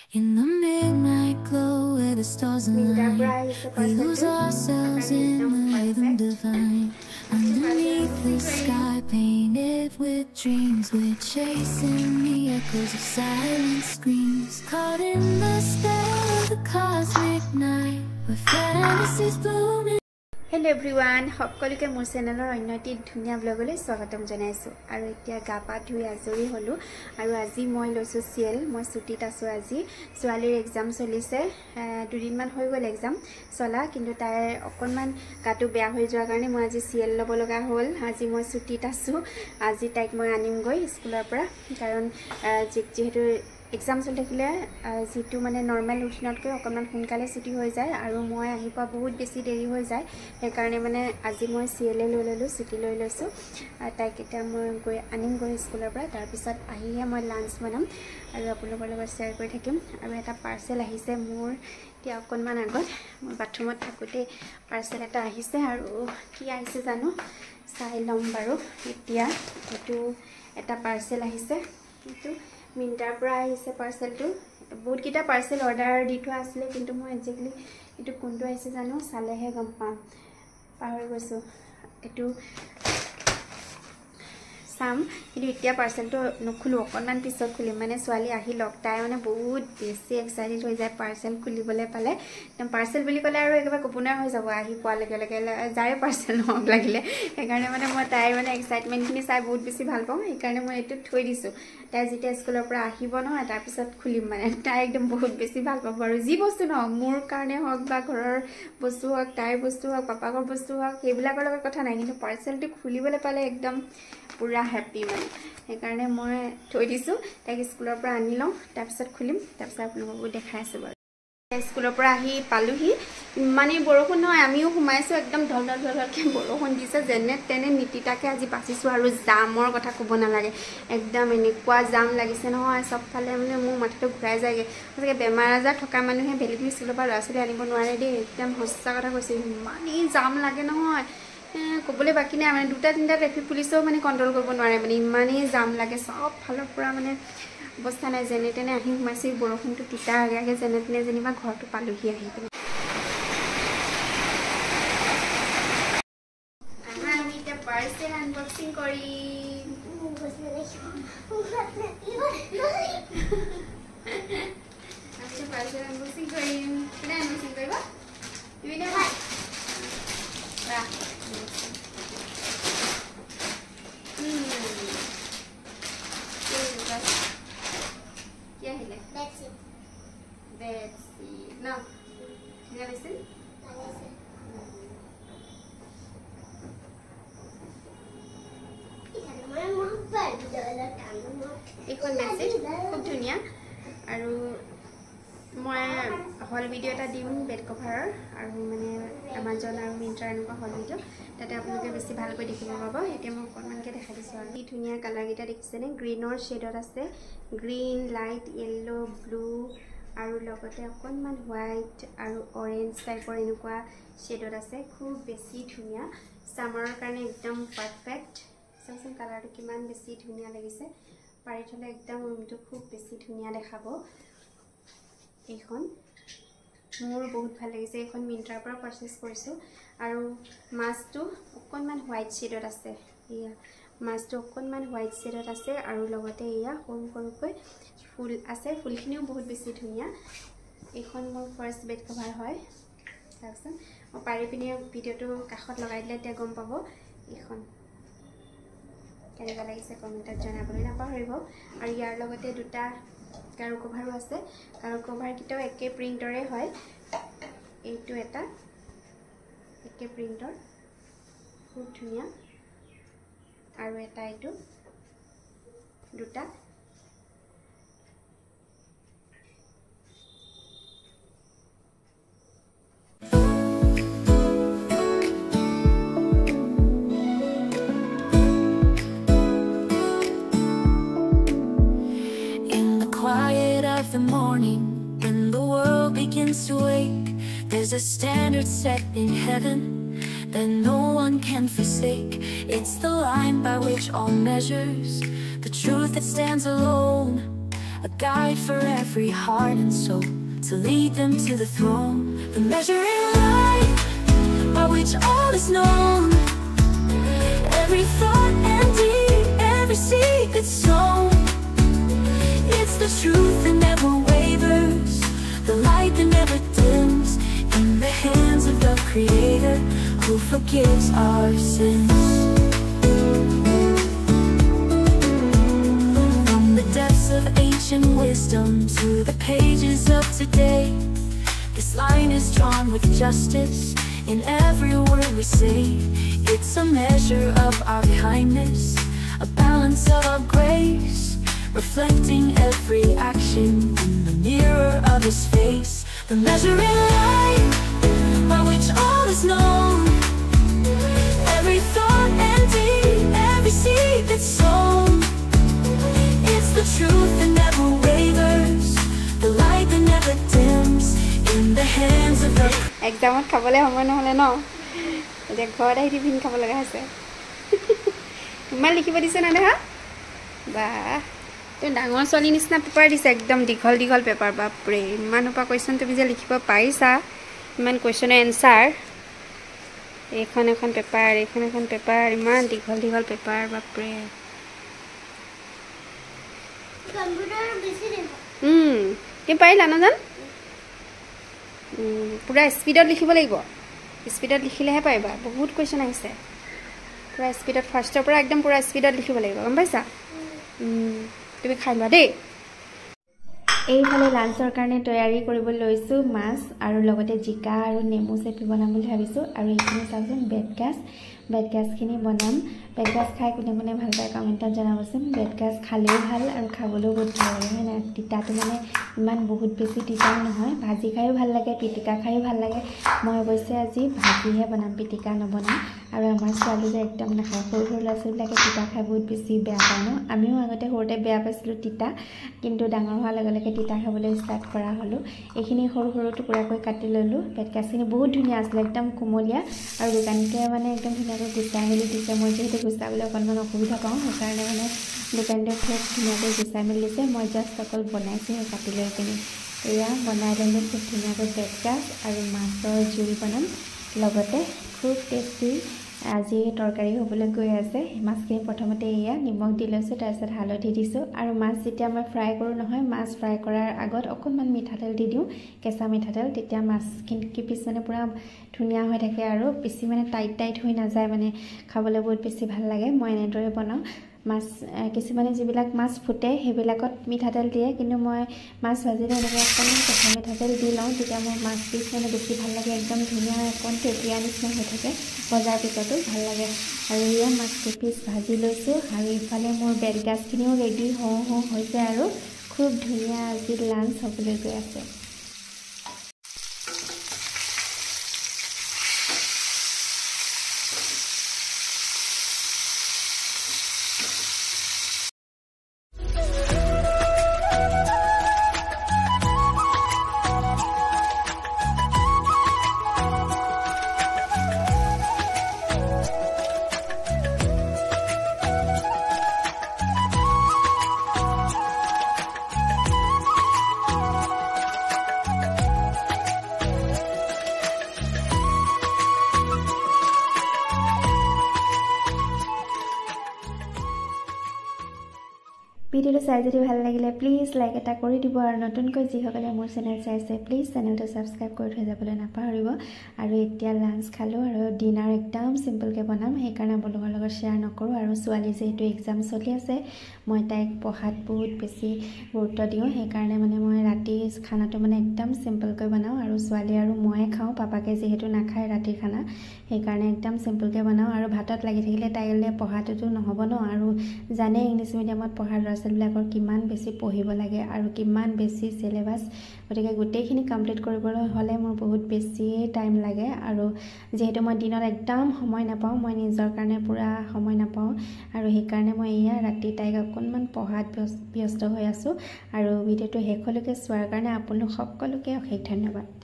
In the midnight glow where the stars align, we lose ourselves in the rhythm divine. Underneath the sky painted with dreams, we're chasing the echoes of silent screams. Caught in the spell of the cosmic night, where fantasies bloom. Hello everyone, সকলোকে মোৰ চেনেলৰ অন্যটি ধুনীয়া ব্লগলৈ স্বাগতম জনাইছো আৰু এতিয়া গাপা ধুই আজৰি হলো আৰু আজি মই লৈছো সিএল মই ছুটিত আছো আজি ছোৱালীৰ এক্সাম চলিছে দুদিনমান হৈ গল এক্সাম চলা কিন্তু তাই অকনমান গাটো বেয়া হৈ যোৱাৰ কাৰণে মই আজি সিএল লব লগা হ'ল আজি মই ছুটিত আছো আজি তাইক মই আনিম গৈ স্কুলৰ পৰা কাৰণ যেহেতু এক্সাম চলি থাকিলে যেটো মানে নৰমাল ৰুটিনতকৈ অকমান সোনকালে ছুটি হৈ যায় আৰু মই আহি পা বহুত বেছি দেৰি হৈ যায় সেই কাৰণে মানে আজি মই সিএল লৈ ললো ছুটি লৈ লৈছো তাইক এটা মই গৈ আনিম গৈ স্কুলৰ পৰা তাৰ পিছত আহিহে মই লাঞ্চ বনাম আৰু আপোনালোকৰ লগত শেয়াৰ কৰি থাকিম আৰু এটা পাৰ্সেল আহিছে মোৰ এতিয়া অকনমান আগত মই বাথৰুমত থাকোতে পাৰ্সেল এটা আহিছে আৰু কি আহিছে জানো চাই লম বাৰু এতিয়া এটো এটা পাৰ্সেল আহিছে কিন্তু মিন্টাৰ পৰা আহিছে পাৰ্সেলটো বহুত কিটা পাৰ্সেল অৰ্ডাৰ দি থোৱা আছিল কিন্তু মই একজেক্টলি এটো কোনটো আহিছে জানো চালেহে গম পাম পাহৰি গৈছো এটো সাম কিন্তু এতিয়া পাৰ্সেলটো নখুলো অকনমান পিছত খুলিম মানে ছোৱালী আহি লক তাই মানে বহুত বেছি এক্সাইটেড হৈ যায় পাৰ্সেল খুলিবলৈ পালে পাৰ্সেল বুলি ক'লে আৰু একেবাৰে কপোনাৰ হৈ যাব আহি পোৱা লগে লগে যাৰে পাৰ্সেল নহক লাগিলে সেইকাৰণে মানে মই তাইৰ মানে এক্সাইটমেন্টখিনি চাই বহুত বেছি ভাল পাওঁ সেইকাৰণে মই এটো থৈ দিছো তাই যেতিয়া স্কুলৰ পৰা আহিব নহয় তাৰ পিছত খুলিম মানে তাই একদম বহুত বেছি ভাল পাব আৰু যি বস্তু নহক মোৰ কাৰণে হক বা ঘৰৰ বস্তু হক তাইৰ বস্তু হক পাপাকৰ বস্তু হক সেইবিলাকৰ লগত কথা নাই কিন্তু পাৰ্সেলটো খুলিবলৈ পালে একদম পুৰা হ্যাপি মানে সেইকাৰণে মই থৈ দিছো তাইক স্কুলৰ পৰা আনি লওঁ তাৰ পিছত খুলিম তাৰ পিছত আপোনালোকক দেখাই আছো বাৰু স্কুলৰ পৰা আহি পালোহি মানে বৰষুণ নহয় আমিও ঘুমাইছো একদম ঢলঢলকে বৰষুণ দিছে যেনে তেনে নীতিটাকে আজি বাচিছো আৰু জামৰ কথা ক'ব নালাগে একদম এনেকুৱা জাম লাগিছে নহয় সবফালে মানে মোৰ মাথাটো ঘূৰাই যায়গে সঁচাকে বেমাৰ আজাৰ থকা মানুহে ভেলিডি স্কুলৰ পৰা ল'ৰা-ছোৱালী আনিব নোৱাৰে দেই একদম সঁচা কথা কৈছো মানে জাম লাগে নহয় কবলে বাকি নাই মানে দুটা তিনটা ট্ৰাফিক পুলিচও মানে কন্ট্ৰোল কৰিব নোৱাৰে মানে ইমানে জাম লাগে সব ফালৰ পৰা মানে অৱস্থা নাই যেনে তেনে আহি ঘুমাইছি বৰষুণটো তিতা আগে যেনে তেনে যেনিবা ঘৰটো পালোহি আহি পিনে আমি এতিয়া পাৰ্সেল আনবক্সিং কৰি পাৰ্সেল আনবক্সিং কৰিম কোনে আনবক্সিং কৰিব তুমি নে ভাই क्या है ले Betsy no क्या listen এখন মেসেজ খুব ধুনিয়া আৰু মই হল ভিডিও এটা দিম বেড কভাৰৰ আৰু মানে Amazon আৰু Myntra এনেকুৱা হল ভিডিও তাতে আপোনালোকে বেছি ভালকৈ দেখিব পাব এতিয়া মই অকনমানকে দেখাই দিছো আৰু এই ধুনিয়া কালাৰ গিটা দেখিছেনে গ্ৰীনৰ শেডত আছে গ্ৰীন লাইট yellow ব্লু আৰু লগতে অকনমান হোৱাইট আৰু অৰেঞ্জ টাইপৰ এনেকুৱা শেডত আছে খুব বেছি ধুনিয়া সামাৰৰ কাৰণে একদম পাৰফেক্ট চাচোন কালাৰটো কিমান বেছি ধুনিয়া লাগিছে পাৰি থলে একদম ৰুমটো খুব বেছি ধুনিয়া দেখাব এইখন মোৰ বহুত ভাল লাগিছে এইখন মিন্ট্ৰাৰ পৰা পাৰচেজ কৰিছো আৰু মাছটো অকনমান হোৱাইট শেডত আছে ইয়া মাছটো অকনমান হোৱাইট শেডত আছে আৰু লগতে ইয়া সৰু সৰুকৈ ফুল আছে ফুলখিনিও বহুত বেছি ধুনিয়া এইখন মোৰ ফাৰ্স্ট বেড কভাৰ হয় তাৰপিছত মই পাৰি পিনে ভিডিওটো কাখত লগাই দিলে তে গম পাব এইখন কেনেকুৱা লাগিছে কমেন্টত জনাবলৈ নাপাহৰিব আৰু ইয়াৰ লগতে দুটা কাৰো কভাৰো আছে কাৰো কভাৰ কিটাও একে প্ৰিন্টৰে হয় এইটো এটা একে প্ৰিন্টৰ খুব ধুনিয়া আৰু এটা এইটো দুটা Of the morning when the world begins to wake there's a standard set in heaven that no one can forsake it's the line by which all measures the truth that stands alone a guide for every heart and soul, to lead them to the throne. The measuring line by which all is known, every thought and deed, every secret sown. It's the truth that never wavers, the light that never dims, in the hands of the Creator who forgives our sins. From the depths of ancient wisdom to the pages of today, this line is drawn with justice in every word we say. It's a measure of our kindness, a balance of our grace, reflecting every action in the mirror of His face. The measuring line by which all is known, every thought and deed, every seed that's sown. It's the truth that never wavers, the light that never dims, in the hands of the... Examot খাবলে সময় নহলে ন এতিয়া ঘৰত আহি tiffin খাব লগা হৈছে ইমান লিখিব দিছে না দেখা বা তুমি ডাঙৰ ছোৱালী নিচিনা পেপাৰ দিছে একদম দীঘল দীঘল পেপাৰ বাপৰে ইমান উপা কোৱেশ্চন তুমি যে লিখিব পাৰিছা ইমান কোৱেশ্চনৰ এনসাৰ এখন পেপাৰ ইমান দীঘল দীঘল পেপাৰ বাপৰে কম্পিউটাৰ বেছি দিন তুমি পাৰিলা না জান পুৰা স্পিডত লিখিব লাগিব স্পিডত লিখিলেহে পাৰিবা বহুত কোৱেশ্চন আহিছে পুৰা স্পিডত ফাৰ্ষ্টৰ পৰা একদম পুৰা স্পিডত লিখিব লাগিব গম পাইছা তুমি খাই লোৱা দেই এইফালে লাঞ্চৰ কাৰণে তৈয়াৰী কৰিবলৈ লৈছোঁ মাছ আৰু লগতে জিকা আৰু নেমু চেপি বনাম বুলি ভাবিছোঁ আৰু এইখিনি চাওকচোন বেডগাজখিনি বনাম বেডগাজ খাই কোনে কোনে ভাল পায় কমেণ্টত জনাবচোন বেডগাজ খালেও ভাল আৰু খাবলৈও বহুত ভাল লাগে হয় নাই তিতাটো মানে ইমান বহুত বেছি তিতাও নহয় ভাজি খায়ো ভাল লাগে পিটিকা খায়ো ভাল লাগে মই অৱশ্যে আজি ভাজিহে বনাম পিটিকা নবনাম আৰু আমাৰ ছোৱালী যে একদম নাখায় সৰু সৰু ল'ৰা ছোৱালীবিলাকে তিতা খাই বহুত বেছি বেয়া পায় ন আমিও আগতে সৰুতে বেয়া পাইছিলোঁ তিতা কিন্তু ডাঙৰ হোৱাৰ লগে লগে তিতা খাবলৈ ষ্টাৰ্ট কৰা হ'লোঁ এইখিনি সৰু সৰু টুকুৰাকৈ কাটি ল'লোঁ বেডগাজখিনি বহুত ধুনীয়া আছিলে একদম কোমলীয়া আৰু দোকানীকে মানে একদম ধুনীয়াকৈ গুচাই মেলি দিছে মই যিহেতু গুচাবলৈ অকণমান অসুবিধা পাওঁ সেইকাৰণে মানে দোকানীটোৱে খুব ধুনীয়াকৈ গুচাই মেলি দিছে মই জাষ্ট অকল বনাইছোঁ কাটি লৈ পিনি এয়া বনাই ল'লোঁ খুব ধুনীয়াকৈ বেডগাজ আৰু মাছৰ জোল বনাম লগতে খুব টেষ্টি আজি তৰকাৰী হ'বলৈ গৈ আছে মাছখিনি প্ৰথমতে এয়া নিমখ দি লৈছোঁ তাৰপিছত হালধি দিছোঁ আৰু মাছ যেতিয়া মই ফ্ৰাই কৰোঁ নহয় মাছ ফ্ৰাই কৰাৰ আগত অকণমান মিঠাতেল দি দিওঁ কেঁচা মিঠাতেল তেতিয়া মাছখিনি পিছ মানে পূৰা ধুনীয়া হৈ থাকে আৰু বেছি মানে টাইট হৈ নাযায় মানে খাবলৈ বহুত বেছি ভাল লাগে মই এনেদৰে বনাওঁ মাছ কিছুমানে যিবিলাক মাছ ফুটে সেইবিলাকত মিঠাতেল দিয়ে কিন্তু মই মাছ ভাজিলে এনেকৈ অকণমান কেঁচা মিঠাতেল দি লওঁ তেতিয়া মোৰ মাছ পিচ মানে বেছি ভাল লাগে একদম ধুনীয়া অকণ তেতীয়া নিচিনা হৈ থাকে ভজাৰ পিছতো ভাল লাগে আৰু এয়া মাছ পিচ ভাজি লৈছোঁ আৰু ইফালে মোৰ বেডগাজখিনিও ৰেডি হওঁ হৈছে আৰু খুব ধুনীয়া আজি লাঞ্চ হ'বলৈ গৈ আছে ভিডিওটো চাই যদি ভাল লাগিলে প্লিজ লাইক এটা কৰি দিব আৰু নতুনকৈ যিসকলে মোৰ চেনেল চাইছে প্লিজ চেনেলটো ছাবস্ক্ৰাইব কৰি থৈ যাবলৈ নাপাহৰিব আৰু এতিয়া লাঞ্চ খালোঁ আৰু ডিনাৰ একদম চিম্পলকৈ বনাম সেইকাৰণে আপোনালোকৰ লগত শ্বেয়াৰ নকৰোঁ আৰু ছোৱালী যিহেতু এক্সাম চলি আছে মই তাইক পঢ়াত বহুত বেছি গুৰুত্ব দিওঁ সেইকাৰণে মানে মই ৰাতি খানাটো মানে একদম চিম্পলকৈ বনাওঁ আৰু ছোৱালী আৰু ময়ে খাওঁ পাপাকে যিহেতু নাখায় ৰাতিৰ খানা সেইকাৰণে একদম চিম্পলকৈ বনাওঁ আৰু ভাতত লাগি থাকিলে তাইলে পঢ়াটোতো নহ'ব ন আৰু জানে ইংলিছ মিডিয়ামত পঢ়া ল'ৰা ছোৱালীবিলাকৰ কিমান বেছি পঢ়িব লাগে আৰু কিমান বেছি চিলেবাছ গতিকে গোটেইখিনি কমপ্লিট কৰিবলৈ হ'লে মোৰ বহুত বেছিয়ে টাইম লাগে আৰু যিহেতু মই দিনত একদম সময় নাপাওঁ মই নিজৰ কাৰণে পূৰা সময় নাপাওঁ আৰু সেইকাৰণে মই এয়া ৰাতি তাইক অকণমান পঢ়াত ব্যস্ত হৈ আছোঁ আৰু ভিডিঅ'টো শেষলৈকে চোৱাৰ কাৰণে আপোনালোক সকলোকে অশেষ ধন্যবাদ